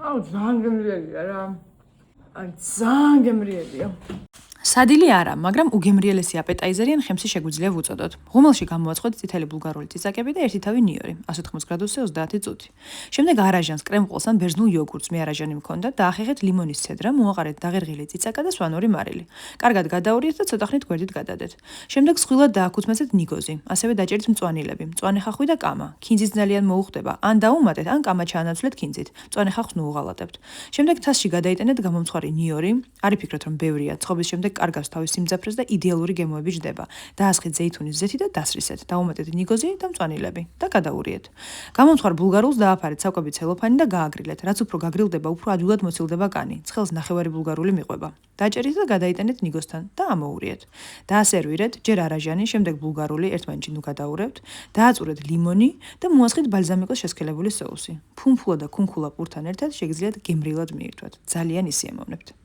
აუ ძალიან გემრიელია რა. აი ძალიან გემრიელია. სადილი არა, მაგრამ უგემრიელესი აპეტაიზერი ან ხემსი შეგვიძლია ვუწოდოთ. ღუმელში გამოვაცხოთ წითელი ბულგარული წიწაკები და ერთი თავი ნიორი, 180 გრადუსზე 30 წუთი. შემდეგ არაჟანს, კრემყოლს ან ბერძნულ იოგურტს მე არაჟანი მქონდა და ახეხეთ ლიმონის ცედრა, მოაყარეთ დაღერღილი წიწაკა და სვანური მარილი. კარგად გადაურიეთ და ცოტა ხნით გვერდით გადადეთ. შემდეგ სხვილად დააკუცმაცეთ ნიგოზი, ასევე დაჭერით მწვანილები, მწვანე ხახვი და კამა. ქინძიც ძალიან მოუხდება, ან დაუმატეთ, ან კამა ჩაანაცვლეთ ქინძით. მწვანე ხახვს ნუუღალატებთ. შემდეგ თასში გადაიტანეთ გამომცხვარი ნიორი, არ იფიქროთ რომ ბევრია, ცხობის შემდეგ კარგავს თავის სიმძაფრეს და იდეალური გემოები ჯდება. დაასხეთ ზეითუნის ზეთი და დასრისეთ. დაუმატეთ ნიგოზი და მწვანილები და გადაურიეთ. გამომცხვარ ბულგარულს დააფარეთ საკვები ცელოფანი და გააგრილეთ. რაც უფრო გაგრილდება, უფრო ადვილად მოცილდება კანი. ცხელს ნახევარი ბულგარული მიყვება. დაჭერით და გადაიტანეთ ნიგოსთან და ამოურიეთ. დაასერვირეთ, ჯერ არაჟანი, შემდეგ ბულგარული, ერთმანეთში ნუ გადაურევთ, დააწურეთ ლიმონი და მოასხეთ ბალზამიკოს შესქელებული სოუსი. ფუმფულა და ქუნქულა პურთან ერთად შეგიძლიათ გემრიელად მიირთვათ. ძალიან ისიამოვნებთ.